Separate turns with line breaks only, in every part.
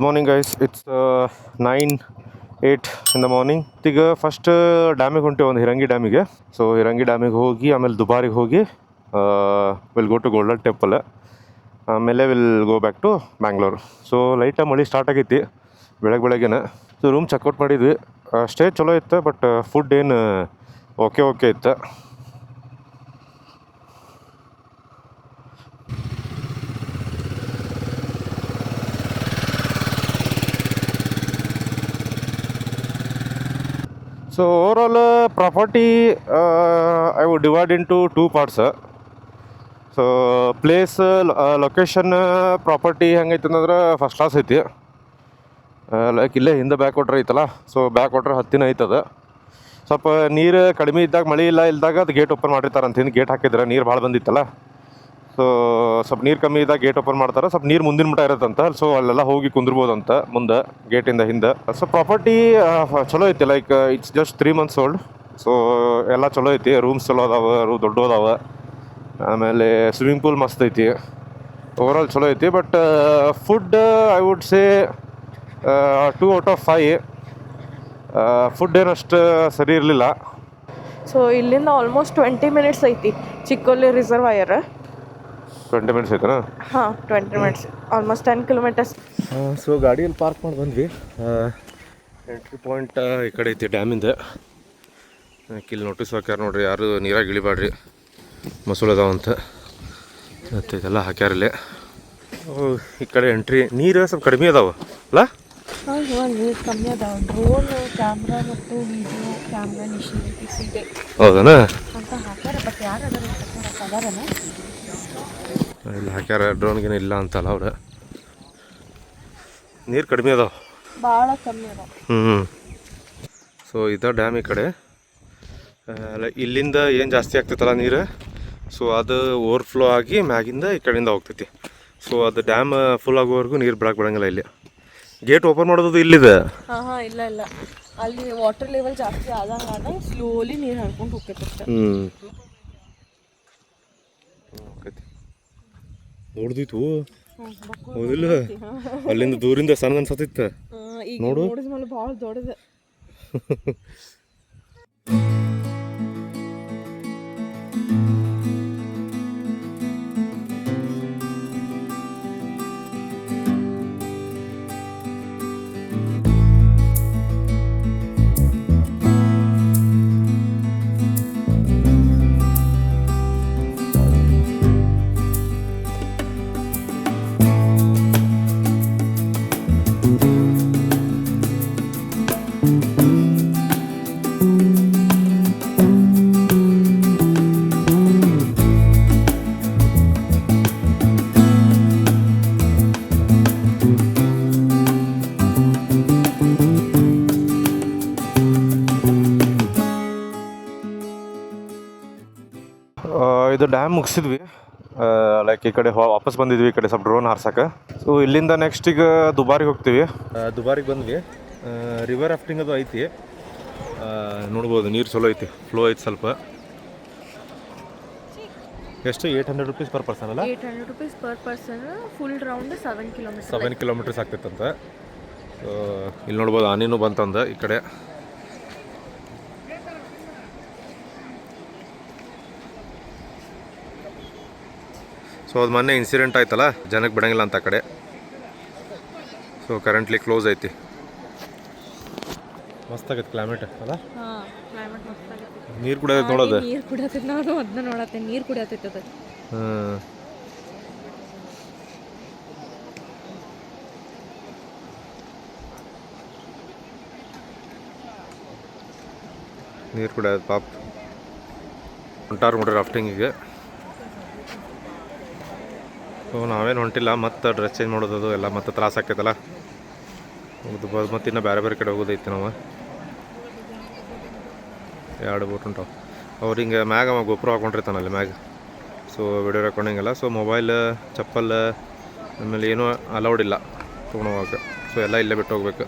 Good morning guys. It's 9:08 in the morning. ಈಗ first ಡ್ಯಾಮಿಗೆ ಹೊಂಟೇವೆ, ಒಂದು ಹಿರಂಗಿ ಡ್ಯಾಮಿಗೆ. So ಹಿರಂಗಿ ಡ್ಯಾಮಿಗೆ ಹೋಗಿ ಆಮೇಲೆ ದುಬಾರಿಗೆ ಹೋಗಿ will go to Golden Temple. ಆಮೇಲೆ will go back to Bangalore. So ಲೈಟಾಗಿ ಮಳೆ ಸ್ಟಾರ್ಟ್ ಆಗೈತಿ ಬೆಳಗ್ಗೆನೆ. ಸೊ ರೂಮ್ ಚೆಕ್ಔಟ್ ಮಾಡಿದ್ವಿ. ಸ್ಟೇ ಚಲೋ ಇತ್ತು, ಬಟ್ ಫುಡ್ ಏನು ಓಕೆ ಇತ್ತು. So overall property I would divide into two parts. So place location property ಹೆಂಗೈತೆ ಅಂದ್ರೆ ಫಸ್ಟ್ ಕ್ಲಾಸ್ ಐತಿ. ಲೈಕ್ ಇಲ್ಲೇ ಹಿಂದೆ ಬ್ಯಾಕ್ ವಾಟ್ರ್ ಐತಲ್ಲ, ಸೊ ಬ್ಯಾಕ್ ವಾಟ್ರ್ ಹತ್ತಿನ ಐತದ. ಸ್ವಲ್ಪ ನೀರು ಕಡಿಮೆ ಇದ್ದಾಗ, ಮಳೆ ಇಲ್ದಾಗ ಅದು ಗೇಟ್ ಓಪನ್ ಮಾಡಿರ್ತಾರೆ ಅಂತ. ಹಿಂದೆ ಗೇಟ್ ಹಾಕಿದ್ರೆ ನೀರು ಭಾಳ ಬಂದಿತ್ತಲ್ಲ, ಸೊ ಸ್ವಲ್ಪ ನೀರು ಕಮ್ಮಿ ಇದ್ದಾಗ ಗೇಟ್ ಓಪನ್ ಮಾಡ್ತಾರೆ. ಸ್ವಲ್ಪ ನೀರು ಮುಂದಿನ ಮಟ್ಟ ಇರುತ್ತಂತ, ಸೊ ಅಲ್ಲೆಲ್ಲ ಹೋಗಿ ಕುಂದಿರ್ಬೋದಂತ ಮುಂದೆ ಗೇಟಿಂದ ಹಿಂದೆ. ಸೊ ಪ್ರಾಪರ್ಟಿ ಚಲೋ ಐತಿ. Like it's just 3 months old. So ಎಲ್ಲ ಚಲೋ ಐತಿ. ರೂಮ್ಸ್ ಚಲೋ ಅದಾವೆ, ದೊಡ್ಡ ಅದಾವೆ. ಆಮೇಲೆ ಸ್ವಿಮ್ಮಿಂಗ್ ಪೂಲ್ ಮಸ್ತ್ ಐತಿ. ಓವರಾಲ್ ಚಲೋ ಐತಿ. But food I would say 2 out of 5. Food ಏನಷ್ಟು ಸರಿ ಇರಲಿಲ್ಲ.
ಸೊ ಇಲ್ಲಿಂದ ಆಲ್ಮೋಸ್ಟ್ 20 minutes ಐತಿ ಚಿಕ್ಕೋಲಿ ರಿಸರ್ವಾಯರ್.
20 minutes ಐತನಾ?
ಹಾಂ, 20 minutes, ಆಲ್ಮೋಸ್ಟ್ 10 kilometers.
ಸೊ ಗಾಡಿಯಲ್ಲಿ ಪಾರ್ಕ್ ಮಾಡಿ ಬಂದ್ವಿ. ಎಂಟ್ರಿ ಪಾಯಿಂಟ್ ಈ ಕಡೆ ಐತಿ ಡ್ಯಾಮಿಂದ. ಇಲ್ಲಿ ನೋಟಿಸ್ ಹಾಕ್ಯಾರ ನೋಡ್ರಿ, ಯಾರು ನೀರಾಗಿ ಇಳಿಬಾಡ್ರಿ, ಮಸೂಲ್ ಅದಾವಂತ ಮತ್ತು ಇದೆಲ್ಲ ಹಾಕ್ಯಾರಲ್ಲಿ. ಈ ಕಡೆ ಎಂಟ್ರಿ. ನೀರು ಸ್ವಲ್ಪ ಕಡಿಮೆ ಅದಾವ ಅಲ್ಲ?
ಹಾಂ, ನೀರು ಕಮ್ಮಿ ಅದಾವ. ಡ್ರೋನ್ ಕ್ಯಾಮ್ರಾ ಮತ್ತು ವಿಡಿಯೋ ಕ್ಯಾಮ್ರಾ ಇನ್ಶೂರೆನ್ಸ್ ಇದೆ
ಹೌದನಾ
ಅಂತ ಹಾಕ್ಯಾರ. ಬಟ್ ಯಾರು ಅದಾರನ
ಇಲ್ಲಿ ಹಾಕ್ಯಾರ. ಡ್ರೋನ್ಗೇನು ಇಲ್ಲ ಅಂತಲ್ಲ ಅವ್ರು. ನೀರು ಕಡಿಮೆ ಅದಾವ,
ಭಾಳ ಕಮ್ಮಿ ಅದಾವ.
ಸೊ ಇದ ಡ್ಯಾಮ್ ಈ ಕಡೆ. ಇಲ್ಲಿಂದ ಏನು ಜಾಸ್ತಿ ಆಗ್ತೈತಲ್ಲ ನೀರು, ಸೊ ಅದು ಓವರ್ಫ್ಲೋ ಆಗಿ ಮ್ಯಾಗಿಂದ ಈ ಕಡೆಯಿಂದ ಹೋಗ್ತೈತಿ. ಸೊ ಅದು ಡ್ಯಾಮ್ ಫುಲ್ ಆಗೋವರೆಗೂ ನೀರು ಬಿಡಕ್ಕೆ ಬಿಡಂಗಿಲ್ಲ. ಇಲ್ಲಿ ಗೇಟ್ ಓಪನ್ ಮಾಡೋದು ಇಲ್ಲಿದೆ.
ಹಾಂ, ಇಲ್ಲ ಅಲ್ಲಿ ವಾಟರ್ ಲೆವೆಲ್ ಜಾಸ್ತಿ ಆದಂಗೆ ಸ್ಲೋಲಿ ನೀರು ಹರ್ಕೊಂಡು ಹೋಗ್ತೈತೆ.
ನೋಡ್ದಿತ್ತು ಹೌದಿಲ್ಲ? ಅಲ್ಲಿಂದ ದೂರಿಂದ ಸಣ್ಣ ಅನ್ಸತ್ತಿತ್ತು. ನೋಡು,
ನೋಡಿದ್ಮೇಲೆ ಭಾಳ ದೊಡ್ಡದು.
ಇದು ಡ್ಯಾಮ್ ಮುಗಿಸಿದ್ವಿ. ಲೈಕ್ ಈ ಕಡೆ ವಾಪಸ್ ಬಂದಿದ್ವಿ, ಈ ಕಡೆ ಸ್ವಲ್ಪ ಡ್ರೋನ್ ಹಾರ್ಸಕ್ಕೆ. ಸೊ ಇಲ್ಲಿಂದ ನೆಕ್ಸ್ಟ್ ಈಗ ದುಬಾರಿಗೆ ಹೋಗ್ತೀವಿ. ದುಬಾರಿಗೆ ಬಂದ್ವಿ. ರಿವರ್ ರಾಫ್ಟಿಂಗ್ ಅದು ಐತಿ, ನೋಡ್ಬೋದು. ನೀರು ಚಲೋ ಐತಿ, ಫ್ಲೋ ಐತಿ ಸ್ವಲ್ಪ. ಎಷ್ಟು? 800 rupees per person ಅಲ್ಲ?
800 rupees per person. Full round 7 kilometers.
7 kilometers ಆಗ್ತೈತಂತ. ಸೊ ಇಲ್ಲಿ ನೋಡ್ಬೋದು, ಆನೆನೂ ಬಂತಂದ ಈ ಕಡೆ. ಸೊ ಅದು ಮೊನ್ನೆ ಇನ್ಸಿಡೆಂಟ್ ಆಯ್ತಲ್ಲ, ಜನಕ್ಕೆ ಬಿಡಂಗಿಲ್ಲ ಅಂತ ಆ ಕಡೆ. ಸೊ ಕರೆಂಟ್ಲಿ ಕ್ಲೋಸ್ ಐತಿ. ಮಸ್ತ್ ಆಗೈತೆ ಕ್ಲೈಮೇಟ್ ಅಲ್ಲ?
ಹಾಂ, ಕ್ಲೈಮೇಟ್ ಮಸ್ತ್ ಆಗೈತಿ.
ನೀರು ಕುಡಿಯೋದು ನೋಡೋದು.
ನೀರು ಕುಡಿಯತೈತಿ, ನಾನು ಅದನ್ನ ನೋಡತ್ತೆ. ನೀರು ಕುಡಿಯತೈತಿ ಅದು.
ನೀರು ಕುಡಿಯೋದು ಪಾಪ. ಹೊಂಟಾರ ನೋಡ್ರಿ ರಾಫ್ಟಿಂಗಿಗೆ. ಸೊ ನಾವೇನು ಹೊಂಟಿಲ್ಲ, ಮತ್ತು ಡ್ರೆಸ್ ಚೇಂಜ್ ಮಾಡೋದು ಎಲ್ಲ ಮತ್ತೆ ತ್ರಾಸ ಆಕೈತಲ್ಲ. ಮತ್ತು ಇನ್ನೂ ಬೇರೆ ಕಡೆ ಹೋಗೋದೈತಿ. ನಾವು 2 ಬೋಟ್ ಉಂಟಾವ. ಅವ್ರು ಹಿಂಗೆ ಮ್ಯಾಗ ಗೋಪುರ ಹಾಕೊಂಡಿರ್ತಾನಲ್ಲಿ ಮ್ಯಾಗ. ಸೊ ವಿಡಿಯೋ ರೆಕಾರ್ಡಿಂಗ್ ಎಲ್ಲ. ಸೊ ಮೊಬೈಲ್, ಚಪ್ಪಲ್, ಆಮೇಲೆ ಏನೂ ಅಲೌಡ್ ಇಲ್ಲ ತೊಗೊಂಡೋಗಕ್ಕೆ. ಸೊ ಎಲ್ಲ ಇಲ್ಲೇ ಬಿಟ್ಟು ಹೋಗ್ಬೇಕು.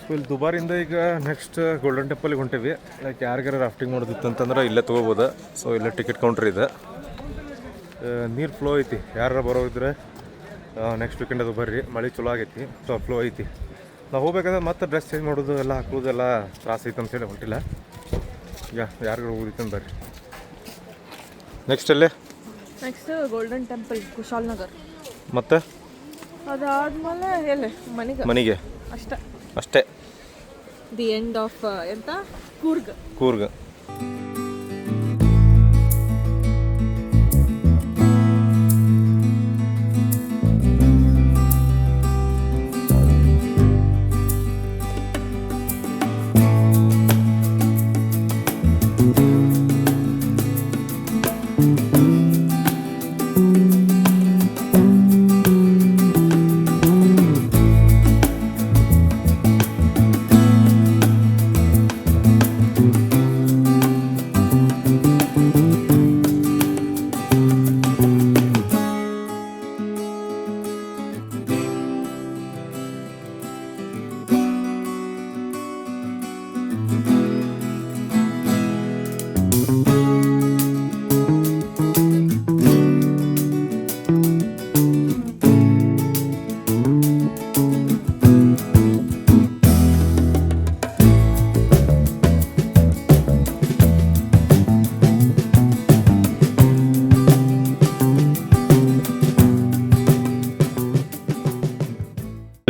ಸೊ ಇಲ್ಲಿ ದುಬಾರಿಂದ ಈಗ ನೆಕ್ಸ್ಟ್ ಗೋಲ್ಡನ್ ಟೆಂಪಲ್ಗೆ ಹೊಂಟೇವಿ. ಲೈಕ್ ಯಾರಿಗಾರ ರಾಫ್ಟಿಂಗ್ ಮಾಡೋದಿತ್ತು ಅಂತಂದ್ರೆ ಇಲ್ಲೇ ತೊಗೋಬೋದು. ಸೊ ಇಲ್ಲೇ ಟಿಕೆಟ್ ಕೌಂಟ್ರ್ ಇದೆ. ನೀರು ಫ್ಲೋ ಐತಿ. ಯಾರು ಬರೋದಿದ್ರೆ ನೆಕ್ಸ್ಟ್ ವೀಕೆಂಡ್ ಅದು ಬರ್ರಿ, ಮಳೆ ಚಲೋ ಆಗೈತಿ, ಸೊ ಫ್ಲೋ ಐತಿ. ನಾವು ಹೋಗ್ಬೇಕಾದ್ರೆ ಮತ್ತೆ ಡ್ರೆಸ್ ಚೇಂಜ್ ಮಾಡೋದು ಎಲ್ಲ ಹಾಕೋದೆಲ್ಲ ತ್ರಾಸ ಐತೆ ಅಂತೇಳಿ ಹೊಂಟಿಲ್ಲ. ಈಗ ಯಾರಿಗೂ ಹೋಗಿತ್ತು ಬರ್ರಿ. ನೆಕ್ಸ್ಟ್ ಅಲ್ಲೇ
next golden temple Kushal Nagar,
ಮತ್ತೆ
ಅದಾದ್ಮೇಲೆ ಎಲ್ಲಿ
ಮನೆಗೆ
ಅಷ್ಟೇ.
ಅಷ್ಟೇ.
ದಿ ಎಂಡ್ ಆಫ್ ಎಂತ ಕೂರ್ಗ್.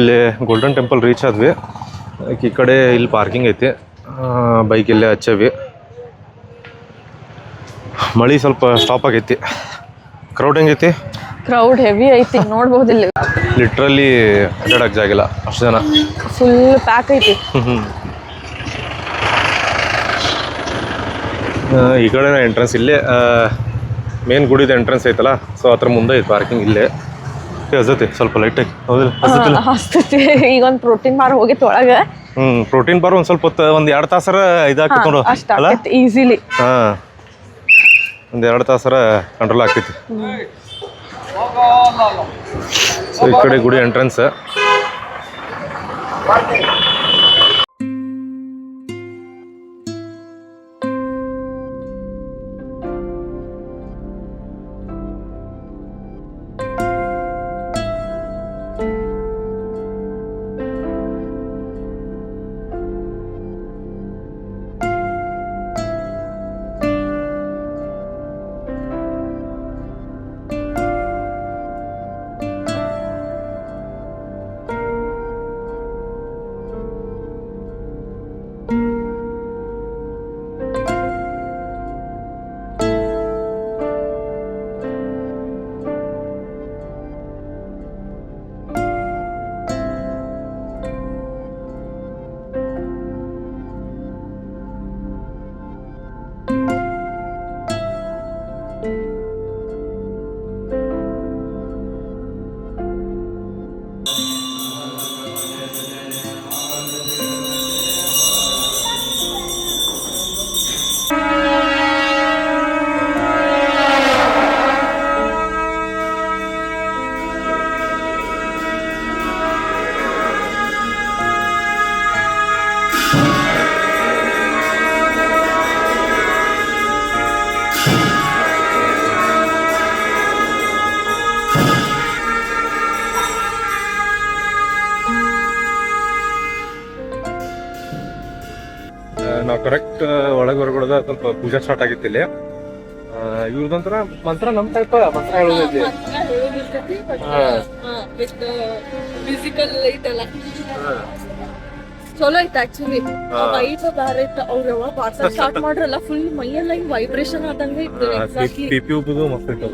ಇಲ್ಲಿ ಗೋಲ್ಡನ್ ಟೆಂಪಲ್ ರೀಚ್ ಆದ್ವಿ. ಈ ಕಡೆ ಇಲ್ಲಿ ಪಾರ್ಕಿಂಗ್ ಐತಿ, ಬೈಕ್ ಇಲ್ಲೇ ಹಚ್ಚವಿ. ಮಳೆ ಸ್ವಲ್ಪ ಸ್ಟಾಪ್ ಆಗೈತಿ. ಕ್ರೌಡ್ ಹೆಂಗೈತಿ?
ಕ್ರೌಡ್ ಹೆವಿ ಐತಿ, ನೋಡ್ಬೋದಿಲ್ಲ.
ಲಿಟ್ರಲಿ ಅಡ್ಡಾಡಕ್ಕೆ ಜಾಗಿಲ್ಲ, ಅಷ್ಟು ಜನ.
ಫುಲ್ ಪ್ಯಾಕ್ ಐತಿ.
ಈ ಕಡೆ ಎಂಟ್ರೆನ್ಸ್ ಇಲ್ಲೇ, ಮೇನ್ ಗುಡಿದ ಎಂಟ್ರೆನ್ಸ್ ಐತಲ್ಲ, ಸೊ ಅದ್ರ ಮುಂದೆ ಐತಿ ಪಾರ್ಕಿಂಗ್. ಇಲ್ಲೇ ಹಸತಿ ಸ್ವಲ್ಪ ಲೈಟಾಗಿ, ಹೌದಿಲ್ಲ?
ಹಸ್ತೈತಿ. ಈಗ ಒಂದು ಪ್ರೋಟೀನ್ ಬಾರ್ ಹೋಗಿತ್ತು ಒಳಗೆ.
ಪ್ರೋಟೀನ್ ಬಾರ್ ಒಂದು ಸ್ವಲ್ಪ ಹೊತ್ತು, ಒಂದು 2 ತಾಸರ ಇದಾಗ್ತಿತ್ತು ನೋಡು ಅಲ್ಲ,
ಈಸಿಲಿ.
ಒಂದು 2 ತಾಸರ ಕಂಟ್ರೋಲ್ ಆಗ್ತೈತಿ. ಸೊ ಈ ಕಡೆ ಗುಡಿ ಎಂಟ್ರೆನ್ಸ್. ನಾವು ಕರೆಕ್ಟ್ ಒಳಗೆ ಹೊರಗಡೆ ಸ್ವಲ್ಪ ಪೂಜಾ ಸ್ಟಾರ್ಟ್ ಆಗಿತ್ತು ಇಲ್ಲಿ. ಇವ್ರದಂತ್ರ ಮಂತ್ರ ನಮ್ಮ ಟೈಪ್ ಮಂತ್ರ ಹೇಳೋದೈತಿ.
ಚಲೋ ಐತೆ ಆಕ್ಚುಲಿ, ವೈಬ್ ಬೇರೆ ಇತ್ತು. ಅವ್ರು ಯಾವಾಗ ಪಾರ್ಸಲ್ ಸ್ಟಾರ್ಟ್ ಮಾಡ್ರಲ್ಲ, ಫುಲ್ ಮೈಯೆಲ್ಲ ವೈಬ್ರೇಷನ್ ಆದಂಗೆ ಇತ್ತು.
ಪಿಪಿ ಉಬ್ಬದು ಮಸ್ತ್ ಇತ್ತು.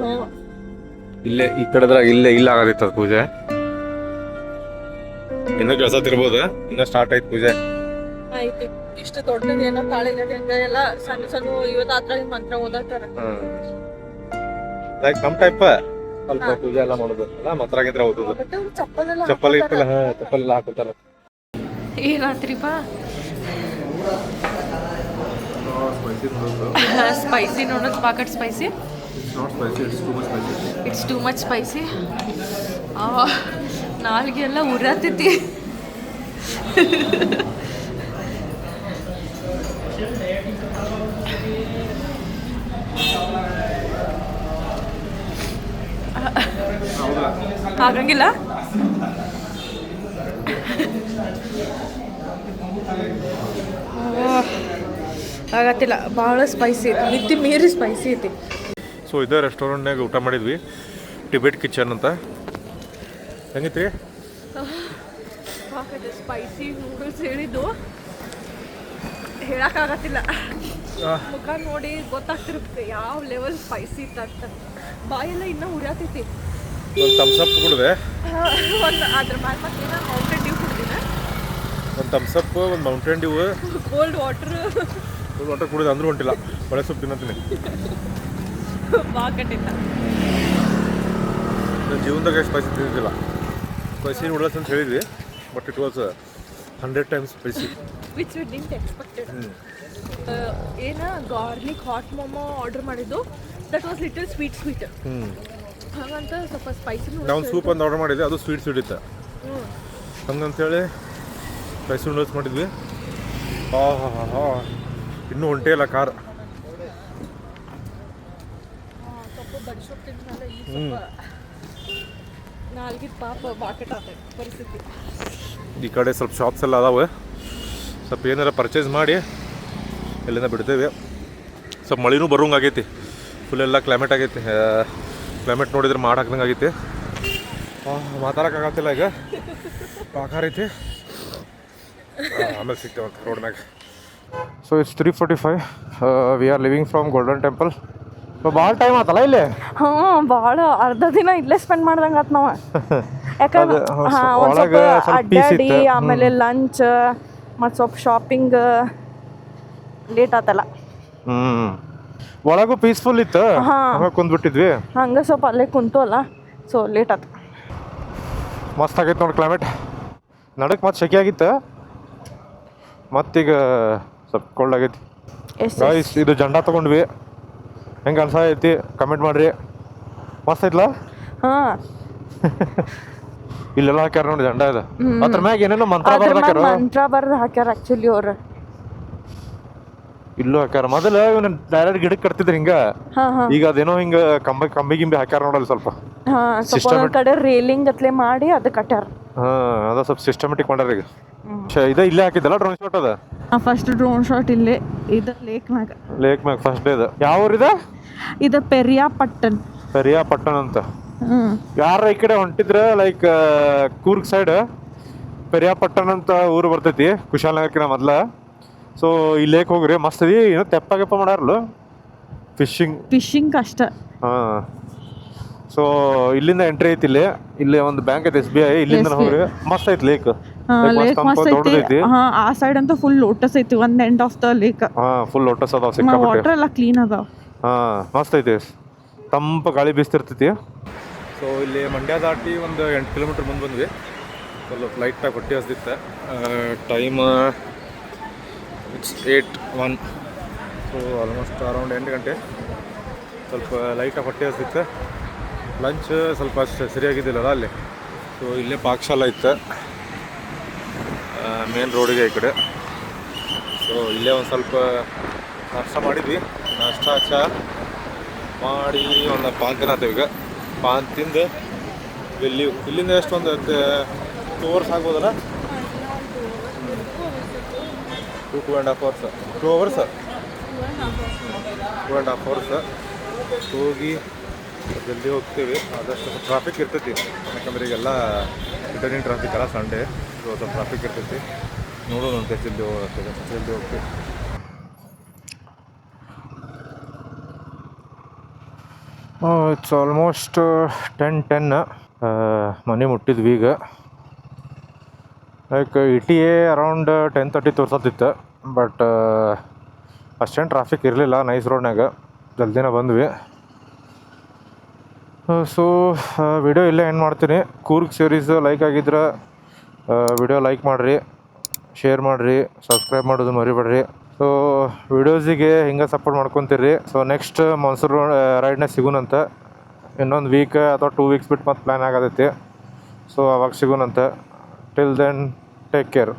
ಇಲ್ಲೇ ಈ ಕಡೆದ್ರಾಗ ಇಲ್ಲ ಆಗದಿತ್ತು ಅದು ಪೂಜೆ. ಇನ್ನೂ ಕೆಲಸ ತಿರ್ಬೋದು, ಇನ್ನ ಸ್ಟಾರ್ಟ್ ಆಯ್ತು ಪೂಜೆ.
ಆಯ್ತು, ಇಷ್ಟು ದೊಡ್ಡದು ಏನೋ ತಾಳಿ ನಡೆಯಂಗ ಎಲ್ಲ ಸಣ್ಣ ಸಣ್ಣ ಇವತ್ತು ಅದ್ರಾಗ ಮಂತ್ರ ಓದಾತಾರ.
ಲೈಕ್ ನಮ್ ಟೈಪ್ ಸ್ವಲ್ಪ ಪೂಜೆ ಎಲ್ಲ ಮಾಡೋದು ಅಲ್ಲ, ಮಂತ್ರ ಗಿಂತ್ರ ಓದೋದು. ಚಪ್ಪಲ್ ಇತ್ತಲ್ಲ, ಚಪ್ಪಲ್ ಎಲ್ಲ ಹಾಕೋತಾರ.
ಏನಾತ್ರಿಪ್ಪ? ಸ್ಪೈಸಿ ನೋಡೋದು pocket spicy. It's too much spicy. ನಾಲ್ಗೆ ಎಲ್ಲ ಉರತೈತಿ. ಆಗಂಗಿಲ್ಲ. ಆಗತ್ತಿಲ್ಲ, ಭಾಳ ಸ್ಪೈಸಿ ಐತಿ, ಮಿತಿ ಮೀರಿ ಸ್ಪೈಸಿ ಐತಿ.
ಸೊ ಇದೇ ರೆಸ್ಟೋರೆಂಟ್ನಾಗ ಊಟ ಮಾಡಿದ್ವಿ, ಟಿಬೆಟ್ ಕಿಚನ್ ಅಂತ. ಹೆಂಗಿತ್ರಿ?
ಸ್ಪೈಸಿ ನೂಡಲ್ಸ್ ಹೇಳಿದ್ದು ಹೇಳಕ್ಕಾಗತ್ತಿಲ್ಲ, ಮುಖ ನೋಡಿ ಗೊತ್ತಾಗ್ತಿರುತ್ತೆ ಯಾವ ಲೆವೆಲ್ ಸ್ಪೈಸಿ ಇತ್ತಂತ. ಬಾಯೆಲ್ಲ ಇನ್ನೂ ಉರಿಯಾತೈತಿ.
ಒಂದು ಥಮ್ಸಪ್ ಕುಡಿದೆ,
ಒಂದು ಅದ್ರ ಮೇಲೆ ಮತ್ತೆ ಮೌಂಟೇನ್ ಡ್ಯೂ ಕುಡ್ದಿನ,
ಒಂದು ಥಮ್ಸಪ್, ಒಂದು ಮೌಂಟೇನ್ ಡ್ಯೂ,
ಕೋಲ್ಡ್ ವಾಟರ್
ಕುಡಿದೆ. ಅಂದ್ರೂ ಹೊಂಟಿಲ್ಲ, ಬಳೆ ಸೊಪ್ಪು ತಿನ್ನತ್ತೀನಿ.
ಬಾಕಟ್ಟಿಲ್ಲ,
ನನ್ನ ಜೀವನದಾಗ ಸ್ಪೈಸಿ ತಿಂದಿದ್ದಿಲ್ಲ. ಸ್ಪೈಸಿ ನೂಡಲ್ಸ್ ಅಂತ ಹೇಳಿದ್ವಿ, but it was 100 times spicy.
Which we didn't expected. ಏನ ಗಾರ್ಲಿಕ್ ಹಾಟ್ ಮೋಮೋ ಆರ್ಡರ್ ಮಾಡಿದ್ದು, ದಟ್ ವಾಸ್ ಲಿಟಲ್ ಸ್ವೀಟ್. ಹಾಗಂತ ಸ್ವಲ್ಪ ಸ್ಪೈಸಿ.
ನಾವು ಸೂಪ್ ಒಂದು ಆರ್ಡರ್ ಮಾಡಿದ್ವಿ, ಅದು ಸ್ವೀಟ್ ಇತ್ತು. ಹಂಗಂತೇಳಿ ಸ್ಪೈಸಿ ನೂಡಲ್ಸ್ ಮಾಡಿದ್ವಿ. ಇನ್ನೂ ಹೊಂಟೇ ಇಲ್ಲ ಕಾರ್.
ಸ್ವಲ್ಪ ಬಡಿಸೋದು ತಿಂದ್ಮೇಲೆ ಈ ಸ್ವಲ್ಪ ನಾಲ್ಗಿದ ಪಾಪ ಬಾಕೆಟ್ ಆತ ಪರಿಸ್ಥಿತಿ.
ಈ ಕಡೆ ಸ್ವಲ್ಪ ಶಾಪ್ಸ್ ಎಲ್ಲ ಅದಾವೆ, ಸ್ವಲ್ಪ ಏನಾರ ಪರ್ಚೇಸ್ ಮಾಡಿ ಎಲ್ಲಿಂದ ಬಿಡ್ತೇವೆ. ಸ್ವಲ್ಪ ಮಳೆನೂ ಬರೋಂಗಾಗೈತಿ, ಫುಲ್ ಎಲ್ಲ ಕ್ಲೈಮೇಟ್ ಆಗೈತಿ. ಕ್ಲೈಮೇಟ್ ನೋಡಿದ್ರೆ ಮಾಡಿ ಹಾಕ್ದಂಗೆ ಆಗೈತಿ. ಮಾತಾಡೋಕ್ಕಾಗತ್ತಿಲ್ಲ ಈಗ, ಪಾಕಾರ ಐತಿ. ಆಮೇಲೆ ಸಿಗ್ತೇವೆ ರೋಡ್ನಾಗ. So it's 3:45. We are leaving from Golden Temple. So ಭಾಳ ಟೈಮ್ ಆತಲ್ಲ ಇಲ್ಲಿ.
ಭಾಳ ಅರ್ಧ ದಿನ ಇಲ್ಲೇ ಸ್ಪೆಂಡ್ ಮಾಡ್ದಂಗೆ ಆತ್ ನಾವು. ಯಾಕಂದ್ರೆ
ಒಳಗೆ
ಅಡ್ಡಾಡಿ ಆಮೇಲೆ ಲಂಚ್ ಮತ್ತು ಸ್ವಲ್ಪ ಶಾಪಿಂಗ್ ಲೇಟ್ ಆತಲ್ಲ.
ಒಳಗೂ ಪೀಸ್ಫುಲ್ ಇತ್ತು, ಕುಂದ್ಬಿಟ್ಟಿದ್ವಿ.
ಹಂಗೆ ಸ್ವಲ್ಪ ಅಲ್ಲೇ ಕುಂತು ಅಲ್ಲ, ಸೊ ಲೇಟ್ ಆಯ್ತು.
ಮಸ್ತ್ ಆಗೈತೆ ನೋಡಿ ಕ್ಲೈಮೇಟ್. ನಡಕ್ಕೆ ಮತ್ತೆ ಸೆಕೆ ಆಗಿತ್ತು, ಮತ್ತೀಗ ಸ್ವಲ್ಪ ಕೋಲ್ಡ್ ಆಗೈತಿ. ಗಾಯ್ಸ್, ಇದು ಜಂಡ ತೊಗೊಂಡ್ವಿ, ಹೆಂಗೆ ಅನ್ಸೈತಿ ಕಮೆಂಟ್ ಮಾಡಿರಿ. ಮಸ್ತ್ ಐತ್ಲ?
ಹಾಂ,
ಇಲ್ಲೆಲ್ಲ ಹಾಕ್ಯಾರ ನೋಡಿ ಜಂಡ ಇದು. ಅದ್ರ ಮ್ಯಾಗ ಏನೇನೋ ಮಂತ್ರ
ಬರ್ದು ಹಾಕ್ಯಾರ ಆ್ಯಕ್ಚುಲಿ ಅವ್ರು.
ಇಲ್ಲೂ ಹಾಕ್ಯಾರ. ಮೊದಲು ಇವನ್ನ ಡೈರೆಕ್ಟ್ ಗಿಡಕ್ಕೆ ಕಟ್ತಿದ್ರು ಹಿಂಗ, ಈಗ ಅದೇನೋ ಹಿಂಗ ಕಂಬಿ ಗಿಂಬಿ ಹಾಕ್ಯಾರ ನೋಡಲ್ಲ ಸ್ವಲ್ಪ.
ಸ್ವಲ್ಪ ಕಡೆ ರೇಲಿಂಗ್ ಅತ್ಲೆ ಮಾಡಿ ಅದು ಕಟ್ಯಾರ.
ಅದ ಸ್ವಲ್ಪ ಸಿಸ್ಟಮೆಟಿಕ್ ಮಾಡ್ಯಾರ ಈಗ. ಇದ ಇಲ್ಲೇ ಹಾಕಿದ್ದಲ್ಲ ಡ್ರೋನ್ ಶಾಟ್? ಅದ
ಫಸ್ಟ್ ಡ್ರೋನ್ ಶಾಟ್ ಇಲ್ಲೇ, ಇದು ಲೇಕ್ ಮ್ಯಾಗ
ಫಸ್ಟ್ ಡೇ. ಯಾವ ಊರಿದೆ
ಇದು?
ಪೆರಿಯಾಪಟ್ಟಣ ಅಂತ. ಯಾರ ಈ ಕಡೆ ಹೊಂಟಿದ್ರ ಲೈಕ್ ಕೂರ್ಗ್ ಸೈಡ್ ಪೆರಿಯಾಪಟ್ಟಣ ಅಂತ ಊರು ಬರ್ತೈತಿ, ಕುಶಾಲನಗರಕ್ಕಿನ ಮೊದ್ಲ. ಸೊ ಈ ಲೇಕ್ ಹೋಗ್ರಿ, ಮಸ್ತ್ ಅದಿ. ಏನೋ ತೆಪ್ಪ ಮಾಡಾರಲ್ಲ, ಫಿಶಿಂಗ್ ಅಷ್ಟ. ಸೊ ಇಲ್ಲಿಂದ ಎಂಟ್ರಿ ಐತಿ. ಇಲ್ಲಿ ಒಂದು ಬ್ಯಾಂಕ್ ಐತಿ, SBI. ಇಲ್ಲಿಂದ ಹೋಗ್ರಿ, ಮಸ್ತ್ ಐತಿ ಲೇಕ್. ದೊಡ್ಡದೈತಿ.
ಆ ಸೈಡ್ ಅಂತೂ ಫುಲ್ ಲೋಟಸ್ ಐತಿ, ಒಂದ್ end of the lake.
Full lotus ಅದಾವ, ಸಿಕ್ಕಾಪಟ್ಟೆ.
ವಾಟರ್ ಎಲ್ಲ ಕ್ಲೀನ್ ಅದಾವ.
ಮಸ್ತ್ ಐತಿ, ತಂಪ ಗಾಳಿ ಬೀಸ್ತಿರ್ತೈತಿ. ಸೊ ಇಲ್ಲಿ ಮಂಡ್ಯ ದಾಟಿ ಒಂದು 8 ಕಿಲೋಮೀಟರ್ ಮುಂದೆ ಬಂದ್ವಿ. ಸ್ವಲ್ಪ ಲೈಟಾಗಿ ಹೊಟ್ಟೆ ಹಸ್ದಿತ್ತು. Time it's 8:01. So almost around 8 ಗಂಟೆ. ಸ್ವಲ್ಪ ಲೈಟಾಗಿ ಹೊಟ್ಟೆ ಹಸ್ದಿತ್ತು. ಲಂಚ್ ಸ್ವಲ್ಪ ಅಷ್ಟು ಸರಿಯಾಗಿದ್ದಿಲ್ಲ ಅಲ್ಲಿ. ಸೊ ಇಲ್ಲೇ ಪಾಕಶಾಲ ಇತ್ತು ಮೇನ್ ರೋಡಿಗೆ ಈ ಕಡೆ. ಸೊ ಇಲ್ಲೇ ಒಂದು ಸ್ವಲ್ಪ ನಾಷ್ಟ ಮಾಡಿದ್ವಿ. ನಾಷ್ಟ ಚಾ ಮಾಡಿ ಒಂದು ಪಾನ್ ತಿನ್ನತ್ತೀವಿ. ಈಗ ಪಾನ್ ತಿಂದು ಇಲ್ಲಿಂದ ಎಷ್ಟು ಒಂದು 2 hours ಆಗ್ಬೋದಲ್ಲ? 2.5 hours. 2 hours 2.5 hours ಹೋಗಿ ಜಲ್ದಿ ಹೋಗ್ತೀವಿ. ಆದಷ್ಟು ಟ್ರಾಫಿಕ್ ಇರ್ತೈತಿ, ಯಾಕಂದ್ರೆ ಈಗೆಲ್ಲ ರಿಟರ್ನಿಂಗ್ ಟ್ರಾಫಿಕ್ ಅಲ್ಲ, ಸಂಡೇ. ಸೊ ಸ್ವಲ್ಪ ಟ್ರಾಫಿಕ್ ಇರ್ತೈತಿ. ನೋಡೋಣ ಅಂತ ಜಲ್ದಿ ಹೋಗ್ತೀವಿ. It's almost 10:10. ಮನೆ ಮುಟ್ಟಿದ್ವಿ ಈಗ. ಲೈಕ್ ETA ಅರೌಂಡ್ 10:30 ತೋರ್ಸತ್ತಿತ್ತು, ಬಟ್ ಅಷ್ಟೇನು ಟ್ರಾಫಿಕ್ ಇರಲಿಲ್ಲ ನೈಸ್ ರೋಡ್ನಾಗ. ಜಲ್ದಿನ ಬಂದ್ವಿ. ಸೊ ವಿಡಿಯೋ ಇಲ್ಲೇ ಏನು ಮಾಡ್ತೀನಿ. ಕೂರ್ಗ್ ಸೀರೀಸ್ ಲೈಕ್ ಆಗಿದ್ರೆ ವಿಡಿಯೋ ಲೈಕ್ ಮಾಡಿರಿ, ಶೇರ್ ಮಾಡಿರಿ, ಸಬ್ಸ್ಕ್ರೈಬ್ ಮಾಡೋದು ಮರಿಬೇಡ್ರಿ. ಸೊ ವಿಡಿಯೋಸಿಗೆ ಹಿಂಗೆ ಸಪೋರ್ಟ್ ಮಾಡ್ಕೊತೀರಿ. ಸೊ ನೆಕ್ಸ್ಟ್ ಮನ್ಸೂರ್ ರೈಡ್ನಾಗ ಸಿಗೋಣಂತ. ಇನ್ನೊಂದು ವೀಕ್ ಅಥವಾ 2 weeks ಬಿಟ್ಟು ಮತ್ತೆ ಪ್ಲ್ಯಾನ್ ಆಗತೈತಿ. ಸೊ ಅವಾಗ ಸಿಗೋಣಂತ. Till then take care.